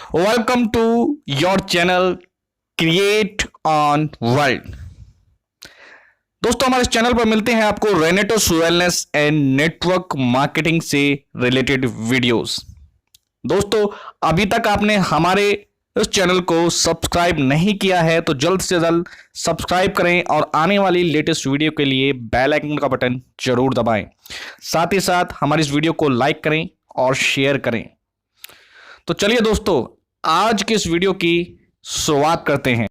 Welcome to your channel Create on World। दोस्तों हमारे इस चैनल पर मिलते हैं आपको रेनेटोस वेलनेस एंड नेटवर्क मार्केटिंग से रिलेटेड वीडियोस। दोस्तों अभी तक आपने हमारे इस चैनल को सब्सक्राइब नहीं किया है तो जल्द से जल्द सब्सक्राइब करें और आने वाली लेटेस्ट वीडियो के लिए बेल आइकन का बटन जरूर दबाएं। साथ ही साथ हमारी इस वीडियो को लाइक करें और शेयर करें। तो चलिए दोस्तों आज के इस वीडियो की शुरुआत करते हैं।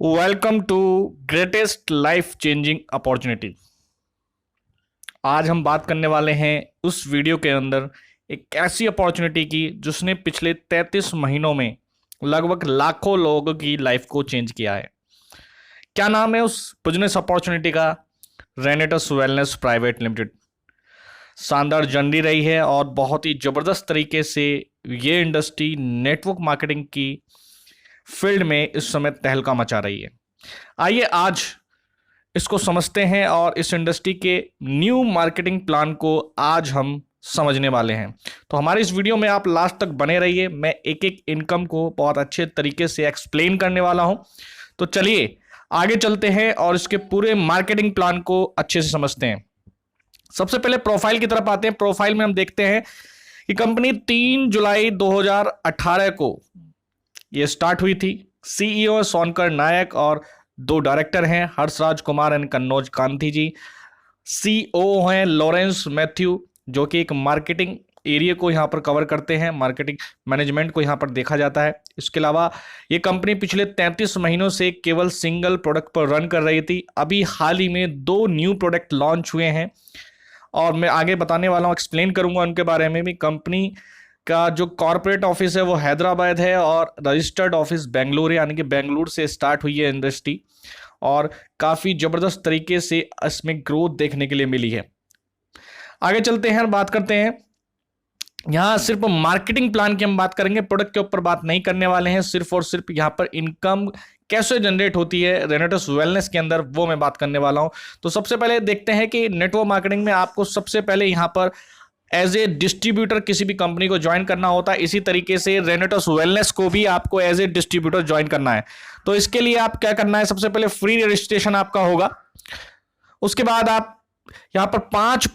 Welcome to greatest life changing opportunity. आज हम बात करने वाले हैं उस वीडियो के अंदर एक ऐसी अपॉर्चुनिटी की जिसने पिछले 33 महीनों में लगभग लाखों लोगों की लाइफ को चेंज किया है। क्या नाम है उस बिजनेस अपॉर्चुनिटी का? रेनेटोस वेलनेस प्राइवेट लिमिटेड। शानदार जर्नी रही है और बहुत ही ज़बरदस्त तरीके से ये इंडस्ट्री नेटवर्क मार्केटिंग की फील्ड में इस समय तहलका मचा रही है। आइए आज इसको समझते हैं और इस इंडस्ट्री के न्यू मार्केटिंग प्लान को आज हम समझने वाले हैं। तो हमारी इस वीडियो में आप लास्ट तक बने रहिए। मैं एक एक इनकम को बहुत अच्छे तरीके से एक्सप्लेन करने वाला हूं। तो चलिए आगे चलते हैं और इसके पूरे मार्केटिंग प्लान को अच्छे से समझते हैं। सबसे पहले प्रोफाइल की तरफ आते हैं। प्रोफाइल में हम देखते हैं कि कंपनी 3 जुलाई 2018 को ये स्टार्ट हुई थी। सीईओ सोनकर नायक और 2 डायरेक्टर हैं, हर्षराज कुमार एंड कन्नौज कांति जी। सीओ हैं लॉरेंस मैथ्यू, जो कि एक मार्केटिंग एरिया को यहाँ पर कवर करते हैं, मार्केटिंग मैनेजमेंट को यहाँ पर देखा जाता है। इसके अलावा ये कंपनी पिछले 33 महीनों से केवल सिंगल प्रोडक्ट पर रन कर रही थी। अभी हाल ही में 2 न्यू प्रोडक्ट लॉन्च हुए हैं और मैं आगे बताने वाला हूँ, एक्सप्लेन करूंगा उनके बारे में भी। कंपनी का जो कॉर्पोरेट ऑफिस है वो हैदराबाद है और रजिस्टर्ड ऑफिस बेंगलुरु है, यानी कि बेंगलुरु से स्टार्ट हुई है इंडस्ट्री और काफ़ी ज़बरदस्त तरीके से इसमें ग्रोथ देखने के लिए मिली है। आगे चलते हैं और बात करते हैं। यहाँ सिर्फ मार्केटिंग प्लान की हम बात करेंगे, प्रोडक्ट के ऊपर बात नहीं करने वाले हैं। सिर्फ और सिर्फ यहाँ पर इनकम कैसे जनरेट होती है रेनेटोस वेलनेस के अंदर, वो मैं बात करने वाला हूँ। तो सबसे पहले देखते हैं कि नेटवर्क मार्केटिंग में आपको सबसे पहले यहाँ पर एज ए डिस्ट्रीब्यूटर किसी भी कंपनी को ज्वाइन करना होता है। इसी तरीके से रेनेटोस वेलनेस को भी आपको एज ए डिस्ट्रीब्यूटर ज्वाइन करना है। तो इसके लिए आप क्या करना है, सबसे पहले फ्री रजिस्ट्रेशन आपका होगा। उसके बाद आप यहाँ पर 5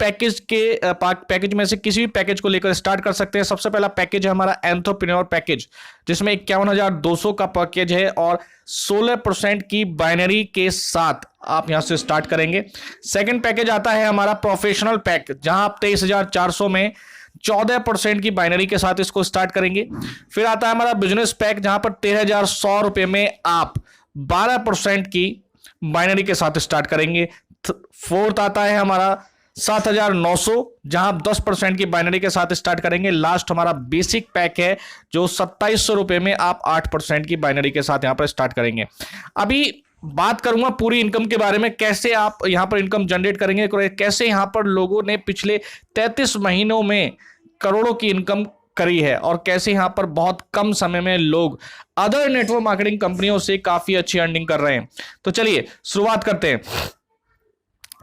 पैकेज में से किसी भी पैकेज को लेकर स्टार्ट कर सकते हैं। सबसे पहला पैकेज है हमारा एंटरप्रेन्योर पैकेज, जिसमें 51,200 का पैकेज है और 16% की बाइनरी के साथ आप यहां से स्टार्ट करेंगे। सेकंड पैकेज आता है हमारा प्रोफेशनल पैक, जहां आप 23,400 में 14% की बाइनरी के साथ इसको स्टार्ट करेंगे। फिर आता है हमारा बिजनेस पैक, जहां पर 13,100 रुपए में आप 12% की बाइनरी के साथ स्टार्ट करेंगे। फोर्थ आता है हमारा 7,900, जहां आप 10% की बाइनरी के साथ स्टार्ट करेंगे। लास्ट हमारा बेसिक पैक है जो 2,700 रुपए में आप 8% की बाइनरी के साथ यहां पर स्टार्ट करेंगे। अभी बात करूंगा पूरी इनकम के बारे में, कैसे आप यहां पर इनकम जनरेट करेंगे, कैसे यहां पर लोगों ने पिछले 33 महीनों में करोड़ों की इनकम करी है और कैसे यहां पर बहुत कम समय में लोग अदर नेटवर्क मार्केटिंग कंपनियों से काफी अच्छी अर्निंग कर रहे हैं। तो चलिए शुरुआत करते हैं।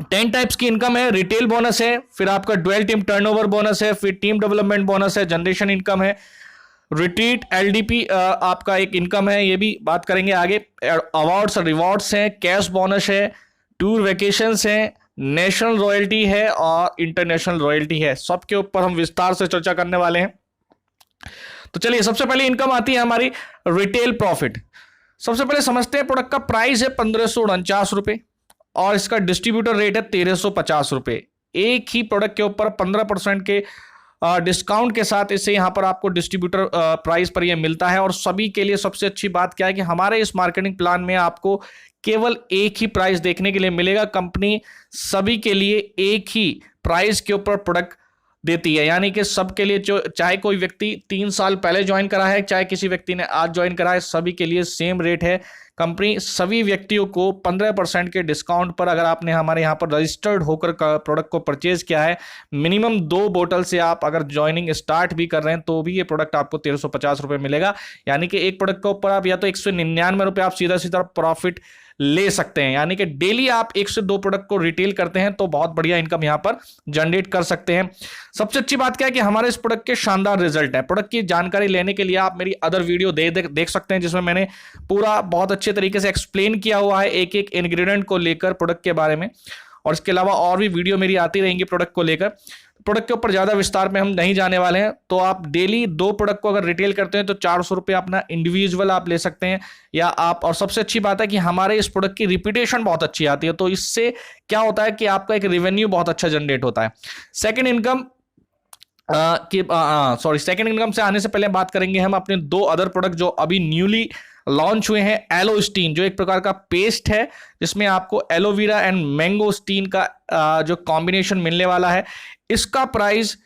10 टाइप्स की इनकम है। रिटेल बोनस है, फिर आपका ड्वेल टीम टर्नओवर बोनस है, फिर टीम डेवलपमेंट बोनस है, जनरेशन इनकम है, रिट्रीट एलडीपी आपका एक इनकम है, ये भी बात करेंगे आगे। अवार्ड्स रिवॉर्ड्स हैं, कैश बोनस है, टूर वेकेशंस है, नेशनल रॉयल्टी है और इंटरनेशनल रॉयल्टी है। सबके ऊपर हम विस्तार से चर्चा करने वाले हैं। तो चलिए सबसे पहले इनकम आती है हमारी रिटेल प्रॉफिट। सबसे पहले समझते हैं, प्रोडक्ट का प्राइस है 1,549 रुपए और इसका डिस्ट्रीब्यूटर रेट है 1,350 रुपए। एक ही प्रोडक्ट के ऊपर 15% के डिस्काउंट के साथ इसे यहां पर आपको डिस्ट्रीब्यूटर प्राइस पर यह मिलता है। और सभी के लिए सबसे अच्छी बात क्या है कि हमारे इस मार्केटिंग प्लान में आपको केवल एक ही प्राइस देखने के लिए मिलेगा। कंपनी सभी के लिए एक ही प्राइस के ऊपर प्रोडक्ट देती है, यानी कि सबके लिए, जो चाहे कोई व्यक्ति 3 साल पहले ज्वाइन करा है, चाहे किसी व्यक्ति ने आज ज्वाइन करा है, सभी के लिए सेम रेट है। कंपनी सभी व्यक्तियों को 15% के डिस्काउंट पर, अगर आपने हमारे यहाँ पर रजिस्टर्ड होकर प्रोडक्ट को परचेज किया है, मिनिमम 2 बोतल से आप अगर ज्वाइनिंग स्टार्ट भी कर रहे हैं तो भी ये प्रोडक्ट आपको 1,350 रुपये मिलेगा। यानी कि एक प्रोडक्ट के ऊपर आप या तो 199 रुपये आप सीधा सीधा प्रॉफिट ले सकते हैं। यानी कि डेली आप 1 से 2 प्रोडक्ट को रिटेल करते हैं तो बहुत बढ़िया इनकम यहां पर जनरेट कर सकते हैं। सबसे अच्छी बात क्या है कि हमारे इस प्रोडक्ट के शानदार रिजल्ट है। प्रोडक्ट की जानकारी लेने के लिए आप मेरी अदर वीडियो देख सकते हैं, जिसमें मैंने पूरा बहुत अच्छे तरीके से एक्सप्लेन किया हुआ है एक एक इंग्रेडिएंट को लेकर प्रोडक्ट के बारे में। और इसके अलावा और भी वीडियो मेरी आती रहेंगी प्रोडक्ट को लेकर। प्रोडक्ट के ऊपर ज्यादा विस्तार में हम नहीं जाने वाले हैं। तो आप डेली 2 प्रोडक्ट को अगर रिटेल करते हैं तो 400 रुपये अपना इंडिविजुअल आप ले सकते हैं या आप। और सबसे अच्छी बात है कि हमारे इस प्रोडक्ट की रिपीटेशन बहुत अच्छी आती है, तो इससे क्या होता है कि आपका एक रेवेन्यू बहुत अच्छा जनरेट होता है। सेकेंड इनकम सेकेंड इनकम से आने से पहले बात करेंगे हम अपने 2 अदर प्रोडक्ट जो अभी न्यूली लॉन्च हुए हैं। एलोस्टीन जो एक प्रकार का पेस्ट है जिसमें आपको एलोवेरा एंड मैंगोस्टीन का जो कॉम्बिनेशन मिलने वाला है। इसका प्राइस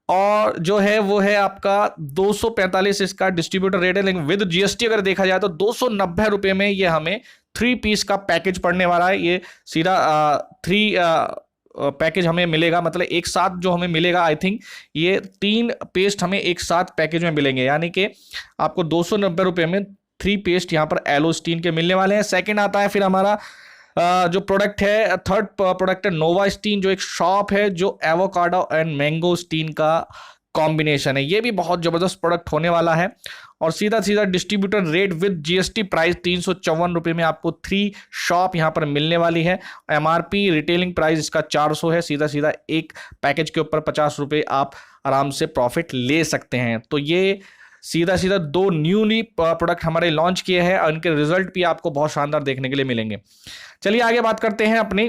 और जो है वो है आपका 245 इसका डिस्ट्रीब्यूटर रेट है, लेकिन विद जीएसटी अगर देखा जाए तो 290 रुपए में ये हमें 3 पीस का पैकेज पड़ने वाला है। ये सीधा 3 पैकेज हमें मिलेगा, मतलब एक साथ जो हमें मिलेगा। आई थिंक ये 3 पेस्ट हमें एक साथ पैकेज में मिलेंगे, यानी कि आपको 290 रुपए में 3 पेस्ट यहाँ पर एलोस्टीन के मिलने वाले हैं। सेकंड आता है फिर हमारा जो प्रोडक्ट है, थर्ड प्रोडक्ट है नोवास्टीन, जो एक शॉप है जो एवोकाडो एंड मैंगोस्टीन का कॉम्बिनेशन है। ये भी बहुत जबरदस्त प्रोडक्ट होने वाला है और सीधा सीधा distributor rate with GST price 354 रुपये में आपको 3 शॉप यहाँ पर मिलने वाली है। एमआरपी रिटेलिंग प्राइस इसका 400 है। सीधा सीधा एक पैकेज के ऊपर 50 रुपये आप आराम से प्रॉफिट ले सकते हैं। तो ये सीधा सीधा 2 न्यूली प्रोडक्ट हमारे लॉन्च किए हैं और इनके रिजल्ट भी आपको बहुत शानदार देखने के लिए मिलेंगे। चलिए आगे बात करते हैं अपनी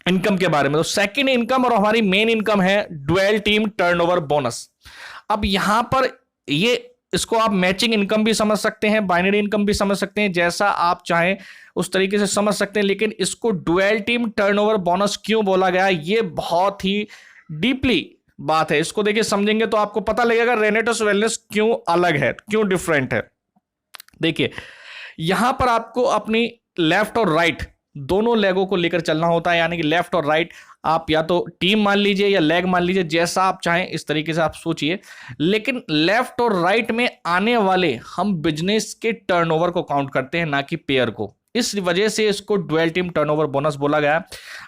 इनकम के बारे में। तो सेकंड इनकम और हमारी मेन इनकम है डुअल टीम टर्नओवर बोनस। अब यहां पर ये इसको आप मैचिंग इनकम भी समझ सकते हैं, बाइनरी इनकम भी समझ सकते हैं, जैसा आप चाहें उस तरीके से समझ सकते हैं। लेकिन इसको डुअल टीम टर्नओवर बोनस क्यों बोला गया, ये बहुत ही डीपली बात है। इसको देखिए समझेंगे तो आपको पता लगेगा रेनेटोस वेलनेस क्यों अलग है, क्यों डिफरेंट है। देखिए यहां पर आपको अपनी लेफ्ट और राइट दोनों लेगों को लेकर चलना होता है, यानी कि लेफ्ट और राइट आप या तो टीम मान लीजिए या लेग मान लीजिए, जैसा आप चाहें इस तरीके से आप सोचिए। लेकिन लेफ्ट और राइट में आने वाले हम बिजनेस के टर्नओवर को काउंट करते हैं, ना कि पेयर को। इस वजह से इसको डुअल टीम टर्नओवर बोनस बोला गया है।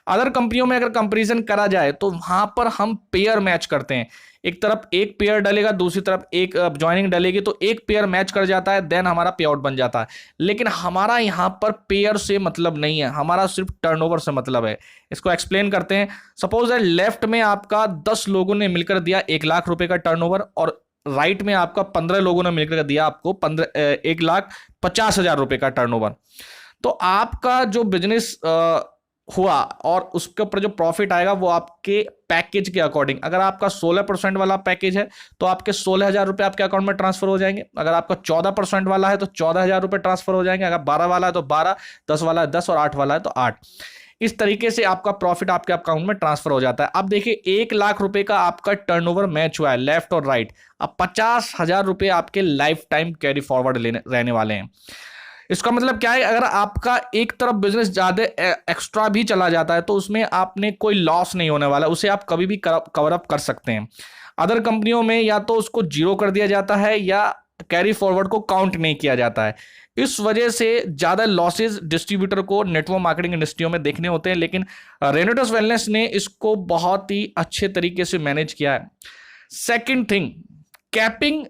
अदर कंपनियों में अगर कंपैरिजन करा जाए तो वहां पर हम पेयर मैच करते हैं। एक तरफ एक पेयर डलेगा, दूसरी तरफ एक ज्वाइनिंग डलेगी, तो एक पेयर मैच कर जाता है, देन हमारा पे आउट बन जाता है। लेकिन हमारा यहां पर पेयर से मतलब नहीं है, हमारा सिर्फ टर्नओवर से मतलब है। इसको एक्सप्लेन करते हैं। सपोज दैट लेफ्ट में आपका 10 लोगों ने मिलकर दिया 1 लाख रुपए का टर्नओवर और राइट में आपका 15 लोगों ने मिलकर दिया आपको 1,50,000 रुपए का टर्नओवर। तो आपका जो बिजनेस हुआ और उसके ऊपर जो प्रॉफिट आएगा वो आपके पैकेज के अकॉर्डिंग, अगर आपका 16% वाला पैकेज है तो आपके 16,000 रुपए आपके अकाउंट में ट्रांसफर हो जाएंगे। अगर आपका 14% वाला है तो 14,000 रुपए ट्रांसफर हो जाएंगे। अगर 12 वाला है तो 12, 10 वाला है 10 और 8 वाला है तो 8। इस तरीके से आपका प्रॉफिट आपके अकाउंट में ट्रांसफर हो जाता है। अब देखिए 1 लाख रुपए का आपका टर्नओवर मैच हुआ है लेफ्ट और राइट। अब 50,000 रुपए आपके लाइफ टाइम कैरी फॉरवर्ड रहने वाले हैं। इसका मतलब क्या है, अगर आपका एक तरफ बिजनेस ज्यादा एक्स्ट्रा भी चला जाता है तो उसमें आपने कोई लॉस नहीं होने वाला, उसे आप कभी भी कवर अप कर सकते हैं। अदर कंपनियों में या तो उसको जीरो कर दिया जाता है या कैरी फॉरवर्ड को काउंट नहीं किया जाता है। इस वजह से ज्यादा लॉसेस डिस्ट्रीब्यूटर को नेटवर्क मार्केटिंग इंडस्ट्रियों में देखने होते हैं। लेकिन रेनेटोस वेलनेस ने इसको बहुत ही अच्छे तरीके से मैनेज किया है। सेकेंड थिंग, कैपिंग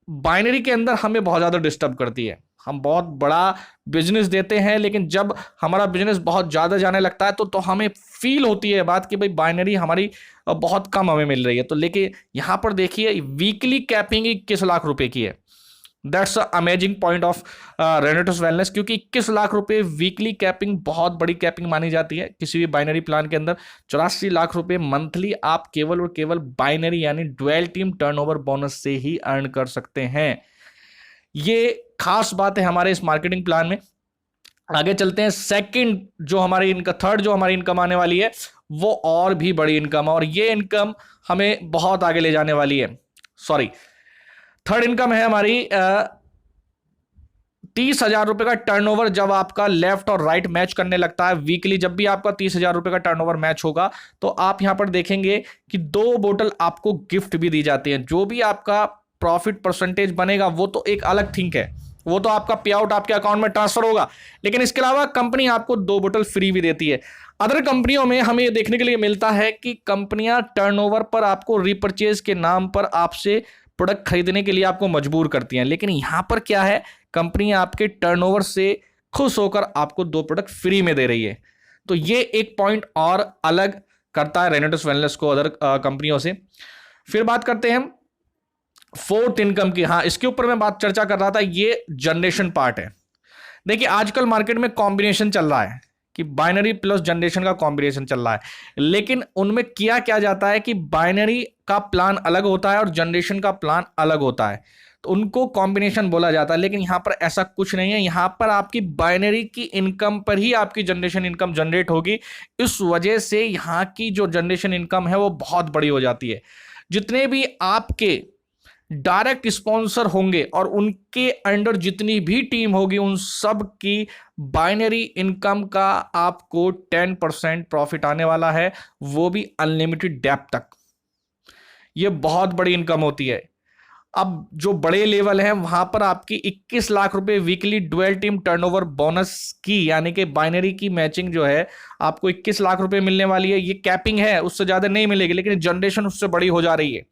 बाइनरी के अंदर हमें बहुत ज्यादा डिस्टर्ब करती है। हम बहुत बड़ा बिजनेस देते हैं लेकिन जब हमारा बिजनेस बहुत ज़्यादा जाने लगता है तो हमें फील होती है बात कि भाई बाइनरी हमारी बहुत कम हमें मिल रही है। तो लेकिन यहाँ पर देखिए वीकली कैपिंग 21 लाख रुपए की है। That's amazing point of Renatos wellness, क्योंकि 21 लाख रुपए वीकली कैपिंग बहुत बड़ी कैपिंग मानी जाती है किसी भी बाइनरी प्लान के अंदर। 84 लाख रुपए मंथली आप केवल और केवल बाइनरी यानी डुअल टीम टर्नओवर बोनस से ही अर्न कर सकते हैं। ये खास बात है हमारे इस मार्केटिंग प्लान में। आगे चलते हैं। सेकंड जो हमारी इनकम, थर्ड जो हमारी इनकम आने वाली है वो और भी बड़ी इनकम है और ये इनकम हमें बहुत आगे ले जाने वाली है। सॉरी, थर्ड इनकम है हमारी 30,000 रुपए का टर्नओवर। जब आपका लेफ्ट और राइट मैच करने लगता है वीकली, जब भी आपका 30,000 रुपए का टर्नओवर मैच होगा तो आप यहां पर देखेंगे कि 2 बोतल आपको गिफ्ट भी दी जाती है। जो भी आपका प्रॉफिट परसेंटेज बनेगा वो तो एक अलग थिंग है, वो तो आपका पे आउट आपके अकाउंट में ट्रांसफर होगा, लेकिन इसके अलावा कंपनी आपको 2 बोतल फ्री भी देती है। अदर कंपनियों में हमें ये देखने के लिए मिलता है कि कंपनियां टर्नओवर पर आपको रिपर्चेज के नाम पर आपसे प्रोडक्ट खरीदने के लिए आपको मजबूर करती हैं, लेकिन यहां पर क्या है, कंपनी आपके टर्नओवर से खुश होकर आपको 2 प्रोडक्ट फ्री में दे रही है। तो ये एक पॉइंट और अलग करता है रेनेटस वेलनेस को अदर कंपनियों से। फिर बात करते हैं फोर्थ इनकम की। हाँ, इसके ऊपर मैं बात चर्चा कर रहा था, ये जनरेशन पार्ट है। देखिए आजकल मार्केट में कॉम्बिनेशन चल रहा है कि बाइनरी प्लस जनरेशन का कॉम्बिनेशन चल रहा है, लेकिन उनमें किया क्या जाता है कि बाइनरी का प्लान अलग होता है और जनरेशन का प्लान अलग होता है, तो उनको कॉम्बिनेशन बोला जाता है। लेकिन यहां पर ऐसा कुछ नहीं है, यहां पर आपकी बाइनरी की इनकम पर ही आपकी जनरेशन इनकम जनरेट होगी। इस वजह से यहां की जो जनरेशन इनकम है वो बहुत बड़ी हो जाती है। जितने भी आपके डायरेक्ट स्पॉन्सर होंगे और उनके अंडर जितनी भी टीम होगी, उन सब की बाइनरी इनकम का आपको 10% प्रॉफिट आने वाला है, वो भी अनलिमिटेड डेप्थ तक। ये बहुत बड़ी इनकम होती है। अब जो बड़े लेवल है वहां पर आपकी 21 लाख रुपए weekly dual team turnover bonus की, यानी कि बाइनरी की मैचिंग जो है आपको 21 लाख रुपए मिलने वाली है। ये कैपिंग है, उससे ज्यादा नहीं मिलेगी, लेकिन जनरेशन उससे बड़ी हो जा रही है।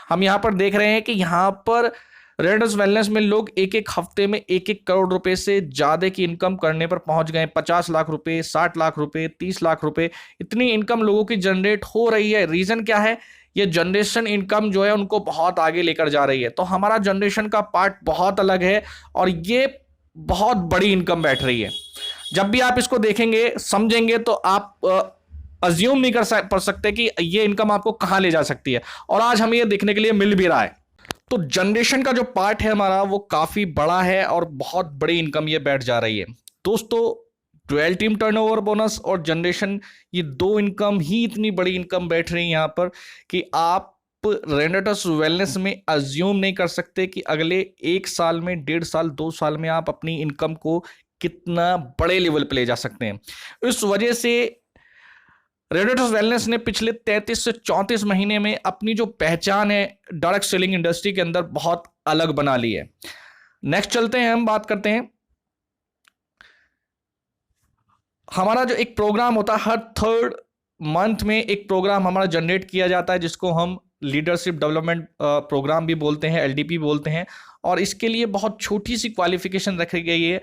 हम यहां पर देख रहे हैं कि यहां पर रेनेटस वेलनेस में लोग एक एक हफ्ते में 1-1 करोड़ रुपए से ज्यादा की इनकम करने पर पहुंच गए। 50 लाख रुपए, 60 लाख रुपए, 30 लाख रुपए, इतनी इनकम लोगों की जनरेट हो रही है। रीजन क्या है? ये जनरेशन इनकम जो है उनको बहुत आगे लेकर जा रही है। तो हमारा जनरेशन का पार्ट बहुत अलग है और ये बहुत बड़ी इनकम बैठ रही है। जब भी आप इसको देखेंगे, समझेंगे, तो आप अज्यूम नहीं कर सकते कि ये इनकम आपको कहां ले जा सकती है, और आज हमें ये देखने के लिए मिल भी रहा है। तो जनरेशन का जो पार्ट है हमारा वो काफी बड़ा है और बहुत बड़ी इनकम ये बैठ जा रही है। दोस्तों, डुअल टीम टर्नओवर बोनस और जनरेशन, ये 2 इनकम ही इतनी बड़ी इनकम बैठ रही है यहां पर कि आप रेनेटस वेलनेस में अज्यूम नहीं कर सकते कि अगले 1 साल में, 1.5 साल, 2 साल में आप अपनी इनकम को कितना बड़े लेवल पे ले जा सकते हैं। इस वजह से रेनेटस वेलनेस ने पिछले 33 से 34 महीने में अपनी जो पहचान है डायरेक्ट सेलिंग इंडस्ट्री के अंदर बहुत अलग बना ली है। नेक्स्ट चलते हैं, हम बात करते हैं हमारा जो एक प्रोग्राम होता है, हर 3rd मंथ में एक प्रोग्राम हमारा जनरेट किया जाता है जिसको हम लीडरशिप डेवलपमेंट प्रोग्राम भी बोलते हैं, LDP बोलते हैं। और इसके लिए बहुत छोटी सी क्वालिफिकेशन रखी गई है।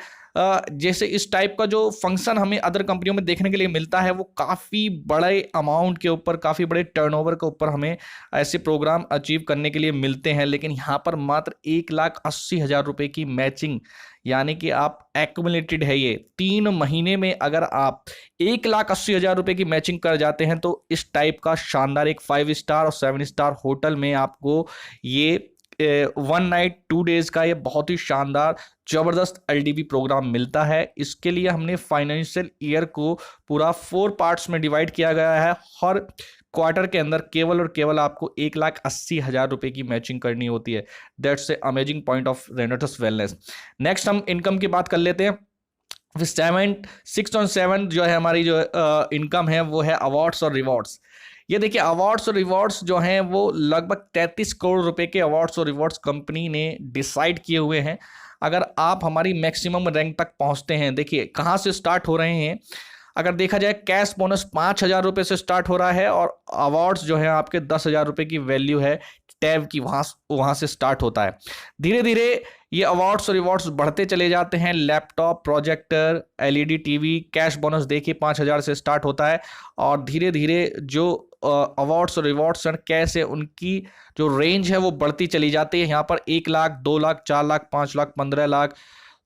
जैसे इस टाइप का जो फंक्शन हमें अदर कंपनियों में देखने के लिए मिलता है, वो काफ़ी बड़े अमाउंट के ऊपर, काफ़ी बड़े टर्नओवर के ऊपर हमें ऐसे प्रोग्राम अचीव करने के लिए मिलते हैं। लेकिन यहाँ पर मात्र 1,80,000 रुपये की मैचिंग, यानी कि आप एक्युमुलेटेड है ये 3 महीने में अगर आप 1,80,000 रुपये की मैचिंग कर जाते हैं, तो इस टाइप का शानदार एक 5 स्टार और 7 स्टार होटल में आपको ये 1 नाइट 2 डेज का ये बहुत ही शानदार जबरदस्त LDP प्रोग्राम मिलता है। इसके लिए हमने फाइनेंशियल ईयर को पूरा 4 पार्ट्स में डिवाइड किया गया है। हर क्वार्टर के अंदर केवल और केवल आपको 1,80,000 रुपये की मैचिंग करनी होती है। That's a amazing point of रेनेटस wellness. Next हम इनकम की बात कर लेते हैं। 6 on 7 जो है हमारी जो इनकम है वो है अवार्ड्स और रिवॉर्ड्स। ये देखिए, अवार्ड्स और रिवॉर्ड्स जो हैं वो लगभग 33 करोड़ रुपए के अवार्ड्स और रिवॉर्ड्स कंपनी ने डिसाइड किए हुए हैं। अगर आप हमारी मैक्सिमम रैंक तक पहुंचते हैं, देखिए कहाँ से स्टार्ट हो रहे हैं। अगर देखा जाए, कैश बोनस 5,000 रुपये से स्टार्ट हो रहा है और अवार्ड्स जो है आपके 10,000 रुपये की वैल्यू है टैब की, वहाँ से स्टार्ट होता है। धीरे धीरे ये अवार्ड्स और रिवॉर्ड्स बढ़ते चले जाते हैं। Laptop, projector, LED TV, cash bonus देखिए 5,000 से स्टार्ट होता है और धीरे धीरे जो अवार्ड्स और रिवॉर्ड्स एंड कैश है उनकी जो रेंज है वो बढ़ती चली जाती है। यहाँ पर 1 लाख, 2 लाख, 4 लाख, 5 लाख, 15 लाख,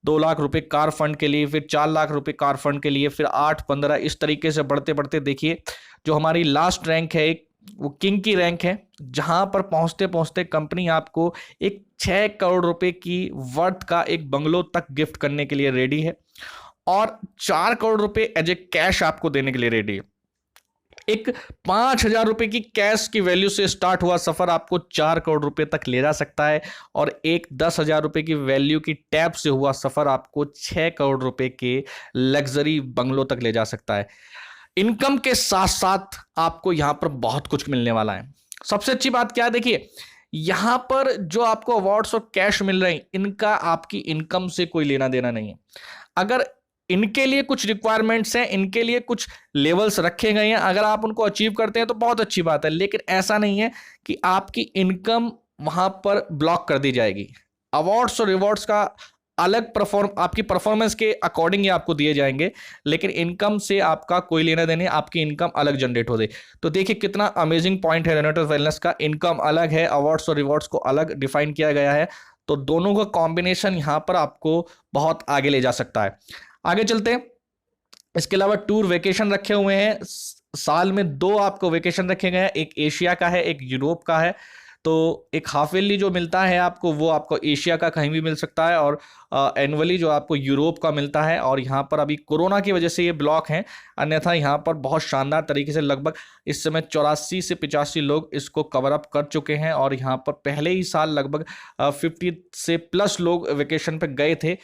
2 लाख रुपए कार फंड के लिए, फिर 4 लाख रुपए कार फंड के लिए, फिर 8, 15, इस तरीके से बढ़ते बढ़ते देखिए जो हमारी लास्ट रैंक है वो किंग की रैंक है, जहां पर पहुंचते पहुंचते कंपनी आपको एक 6 करोड़ रुपए की वर्थ का एक बंगलो तक गिफ्ट करने के लिए रेडी है और 4 करोड़ रुपए एज ए कैश आपको देने के लिए रेडी है। एक 5,000 रुपए की कैश की वैल्यू से स्टार्ट हुआ सफर आपको 4 करोड़ रुपए तक ले जा सकता है और एक 10,000 रुपए की वैल्यू की टैब से हुआ सफर आपको 6 करोड़ रुपए के लग्जरी बंगलो तक ले जा सकता है। इनकम के साथ साथ आपको यहां पर बहुत कुछ मिलने वाला है। सबसे अच्छी बात क्या है, देखिए यहां पर जो आपको अवार्ड्स और कैश मिल रहे हैं, इनका आपकी इनकम से कोई लेना देना नहीं है। अगर इनके लिए कुछ रिक्वायरमेंट्स हैं, इनके लिए कुछ लेवल्स रखे गए हैं, अगर आप उनको अचीव करते हैं तो बहुत अच्छी बात है, लेकिन ऐसा नहीं है कि आपकी इनकम वहां पर ब्लॉक कर दी जाएगी। अवार्ड्स और रिवॉर्ड्स का अलग आपकी परफॉर्मेंस के अकॉर्डिंग ही आपको दिए जाएंगे, लेकिन इनकम से आपका कोई लेना देना, आपकी इनकम अलग जनरेट हो गई। तो देखिए कितना अमेजिंग पॉइंट है रेनेटो वेलनेस का, इनकम अलग है, अवार्ड्स और रिवॉर्ड्स को अलग डिफाइन किया गया है। तो दोनों का कॉम्बिनेशन यहां पर आपको बहुत आगे ले जा सकता है। आगे चलते हैं। इसके अलावा टूर वेकेशन रखे हुए हैं, साल में 2 आपको वेकेशन रखे गए हैं, एक एशिया का है, एक यूरोप का है। तो एक हाफ ईयरली जो मिलता है आपको, वो आपको एशिया का कहीं भी मिल सकता है, और एनुअली जो आपको यूरोप का मिलता है। और यहाँ पर अभी कोरोना की वजह से ये ब्लॉक हैं, अन्यथा यहाँ पर बहुत शानदार तरीके से लगभग इस समय 84 से 85 लोग इसको कवर अप कर चुके हैं। और यहाँ पर पहले ही साल लगभग 50 से प्लस लोग वेकेशन पे गए थे।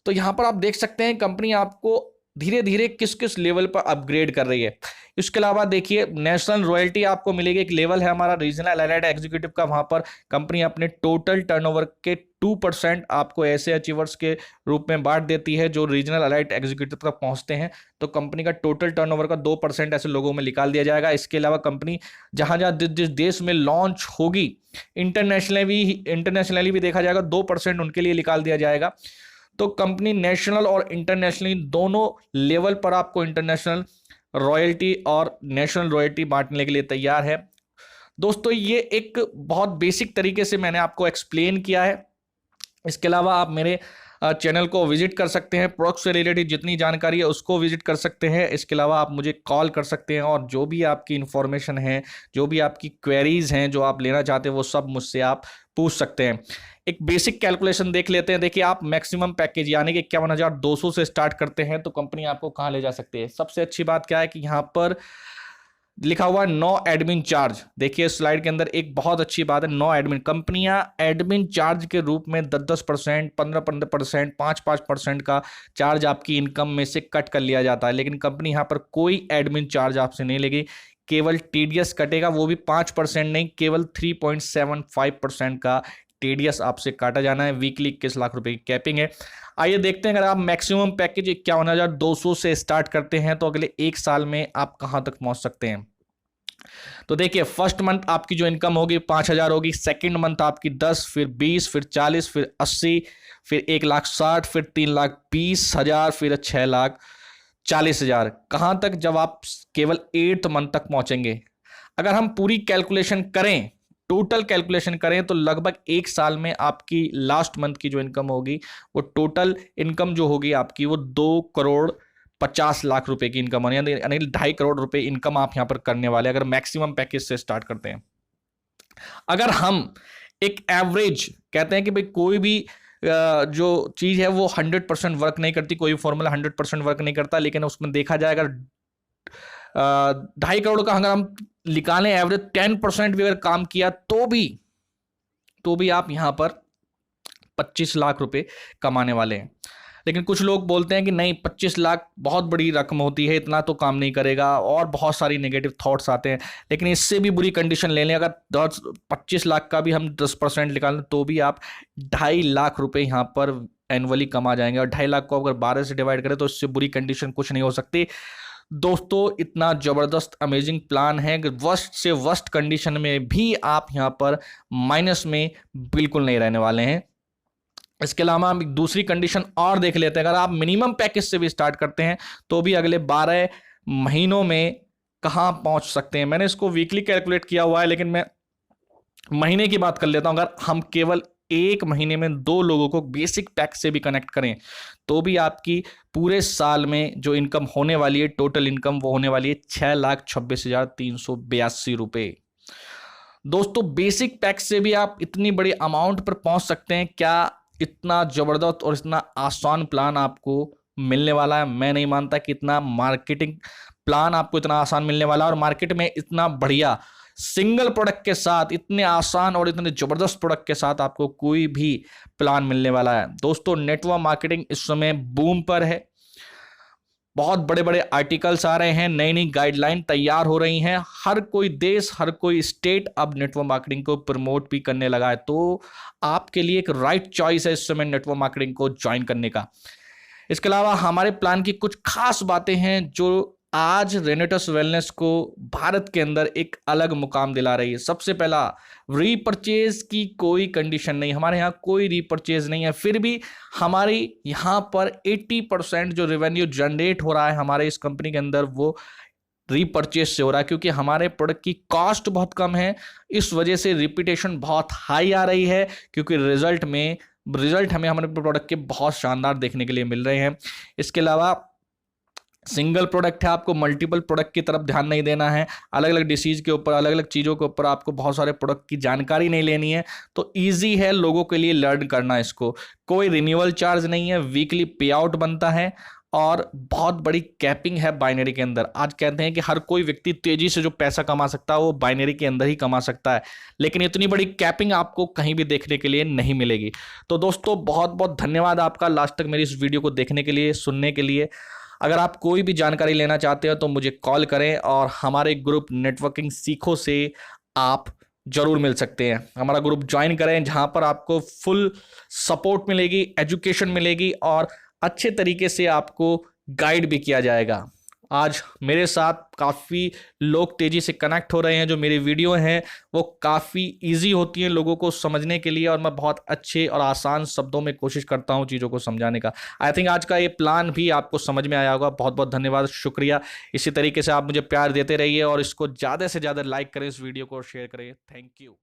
तो यहाँ पर आप देख सकते हैं कंपनी आपको धीरे धीरे किस किस लेवल पर अपग्रेड कर रही है। इसके अलावा देखिए नेशनल रॉयल्टी आपको मिलेगी, एक लेवल है हमारा रीजनल एलाइड एग्जीक्यूटिव का, वहां पर कंपनी अपने टोटल टर्नओवर के 2% आपको ऐसे अचीवर्स के रूप में बांट देती है जो रीजनल एलाइड एग्जीक्यूटिव तक पहुंचते हैं। तो कंपनी का टोटल टर्नओवर का 2% ऐसे लोगों में निकाल दिया जाएगा। इसके अलावा कंपनी जहां जहां जिस देश में लॉन्च होगी, इंटरनेशनली भी देखा जाएगा, 2% उनके लिए निकाल दिया जाएगा। तो कंपनी नेशनल और इंटरनेशनली दोनों लेवल पर आपको इंटरनेशनल रॉयल्टी और नेशनल रॉयल्टी बांटने के लिए तैयार है। दोस्तों ये एक बहुत बेसिक तरीके से मैंने आपको एक्सप्लेन किया है। इसके अलावा आप मेरे चैनल को विजिट कर सकते हैं, प्रोडक्ट से रिलेटेड जितनी जानकारी है उसको विजिट कर सकते हैं। इसके अलावा आप मुझे कॉल कर सकते हैं, और जो भी आपकी इंफॉर्मेशन है, जो भी आपकी क्वेरीज हैं, जो आप लेना चाहते हैं, वो सब मुझसे आप पूछ सकते हैं। एक बेसिक कैलकुलेशन देख लेते हैं। देखिए आप मैक्सिमम पैकेज यानी कि 51,200 से स्टार्ट करते हैं तो कंपनी आपको कहां ले जा सकती है। सबसे अच्छी बात क्या है कि यहां पर लिखा हुआ है नो एडमिन चार्ज। देखिए स्लाइड के अंदर एक बहुत अच्छी बात है, नो एडमिन। कंपनियां एडमिन चार्ज के रूप में 10-10%, 15-15%, 5-5% का चार्ज आपकी इनकम में से कट कर लिया जाता है, लेकिन कंपनी यहां पर कोई एडमिन चार्ज आपसे नहीं लेगी। केवल टीडीएस कटेगा, वो भी 5% नहीं, केवल 3.75% का टीडीएस आपसे काटा जाना है। वीकली 21 लाख रुपए की कैपिंग है। आइए देखते हैं, अगर आप मैक्सिमम पैकेज 51,200 से स्टार्ट करते हैं तो अगले 1 साल में आप कहां तक पहुंच सकते हैं। तो देखिए फर्स्ट मंथ आपकी जो इनकम होगी 5,000 होगी, सेकंड मंथ आपकी 10, फिर 20, फिर 40, फिर 80, फिर 1,60,000, फिर 3,20,000, फिर 6,40,000। कहां तक, जब आप केवल 8th मंथ तक पहुंचेंगे। अगर हम पूरी कैलकुलेशन करें, टोटल कैलकुलेशन करें, तो लगभग 1 साल में आपकी लास्ट मंथ की जो इनकम होगी, वो टोटल इनकम जो होगी आपकी, वो 2,50,00,000 रुपए की इनकम होनी, यानी 2.5 करोड़ रुपए इनकम आप यहां पर करने वाले, अगर मैक्सिमम पैकेज से स्टार्ट करते हैं। अगर हम एक एवरेज कहते हैं कि भाई कोई भी जो चीज है वो 100% वर्क नहीं करती, कोई फॉर्मूला 100% वर्क नहीं करता, लेकिन उसमें देखा जाए अगर 2.5 करोड़ का अगर हम निकालें एवरेज, 10% भी अगर काम किया तो भी आप यहां पर 25 लाख रुपए कमाने वाले हैं। लेकिन कुछ लोग बोलते हैं कि नहीं, 25 लाख बहुत बड़ी रकम होती है, इतना तो काम नहीं करेगा, और बहुत सारी नेगेटिव थॉट्स आते हैं। लेकिन इससे भी बुरी कंडीशन ले लें, अगर 25 लाख का भी हम 10% निकालें तो भी आप 2.5 लाख रुपए यहां पर एनुअली कमा जाएंगे। और 2.5 लाख को अगर 12 से डिवाइड करें तो इससे बुरी कंडीशन कुछ नहीं हो सकती। दोस्तों इतना जबरदस्त अमेजिंग प्लान है कि वर्स्ट से वर्स्ट कंडीशन में भी आप यहां पर माइनस में बिल्कुल नहीं रहने वाले हैं। इसके अलावा हम दूसरी कंडीशन और देख लेते हैं। अगर आप मिनिमम पैकेज से भी स्टार्ट करते हैं तो भी अगले 12 महीनों में कहां पहुंच सकते हैं। मैंने इसको वीकली कैलकुलेट किया हुआ है, लेकिन मैं महीने की बात कर लेता हूं। अगर हम केवल 1 महीने में 2 लोगों को बेसिक पैक से भी कनेक्ट करें तो भी आपकी पूरे साल में जो इनकम होने वाली है, टोटल इनकम, वो होने वाली है 6,26,382 रुपए। दोस्तों बेसिक पैक से भी आप इतनी बड़ी अमाउंट पर पहुंच सकते हैं। क्या इतना जबरदस्त और इतना आसान प्लान आपको मिलने वाला है? मैं नहीं मानता कि इतना मार्केटिंग प्लान आपको इतना आसान मिलने वाला है, और मार्केट में इतना बढ़िया सिंगल प्रोडक्ट के साथ, इतने आसान और इतने जबरदस्त प्रोडक्ट के साथ आपको कोई भी प्लान मिलने वाला है। दोस्तों नेटवर्क मार्केटिंग इस समय बूम पर है, बहुत बड़े बड़े आर्टिकल्स आ रहे हैं, नई नई गाइडलाइन तैयार हो रही हैं, हर कोई देश, हर कोई स्टेट अब नेटवर्क मार्केटिंग को प्रमोट भी करने लगा है। तो आपके लिए एक राइट चॉइस है इस समय नेटवर्क मार्केटिंग को ज्वाइन करने का। इसके अलावा हमारे प्लान की कुछ खास बातें हैं जो आज रेनेटस वेलनेस को भारत के अंदर एक अलग मुकाम दिला रही है। सबसे पहला, रीपरचेज की कोई कंडीशन नहीं, हमारे यहाँ कोई रीपरचेज नहीं है, फिर भी हमारी यहाँ पर 80% जो रेवेन्यू जनरेट हो रहा है हमारे इस कंपनी के अंदर वो रीपरचेज से हो रहा है, क्योंकि हमारे प्रोडक्ट की कॉस्ट बहुत कम है। इस वजह से रिपीटेशन बहुत हाई आ रही है, क्योंकि रिजल्ट हमें हमारे प्रोडक्ट के बहुत शानदार देखने के लिए मिल रहे हैं। इसके अलावा सिंगल प्रोडक्ट है, आपको मल्टीपल प्रोडक्ट की तरफ ध्यान नहीं देना है, अलग अलग डिसीज के ऊपर, अलग अलग चीज़ों के ऊपर आपको बहुत सारे प्रोडक्ट की जानकारी नहीं लेनी है। तो ईजी है लोगों के लिए लर्न करना इसको। कोई रिन्यूअल चार्ज नहीं है, वीकली पे आउट बनता है और बहुत बड़ी कैपिंग है बाइनरी के अंदर। आज कहते हैं कि हर कोई व्यक्ति तेजी से जो पैसा कमा सकता है वो बाइनरी के अंदर ही कमा सकता है, लेकिन इतनी बड़ी कैपिंग आपको कहीं भी देखने के लिए नहीं मिलेगी। तो दोस्तों बहुत बहुत धन्यवाद आपका लास्ट तक मेरी इस वीडियो को देखने के लिए, सुनने के लिए। अगर आप कोई भी जानकारी लेना चाहते हो तो मुझे कॉल करें और हमारे ग्रुप नेटवर्किंग सीखो से आप जरूर मिल सकते हैं। हमारा ग्रुप ज्वाइन करें जहां पर आपको फुल सपोर्ट मिलेगी, एजुकेशन मिलेगी और अच्छे तरीके से आपको गाइड भी किया जाएगा। आज मेरे साथ काफ़ी लोग तेज़ी से कनेक्ट हो रहे हैं। जो मेरी वीडियो हैं वो काफ़ी इजी होती हैं लोगों को समझने के लिए और मैं बहुत अच्छे और आसान शब्दों में कोशिश करता हूं चीज़ों को समझाने का। आई थिंक आज का ये प्लान भी आपको समझ में आया होगा। बहुत बहुत धन्यवाद, शुक्रिया। इसी तरीके से आप मुझे प्यार देते रहिए और इसको ज़्यादा से ज़्यादा लाइक करें, इस वीडियो को शेयर करें। Thank you.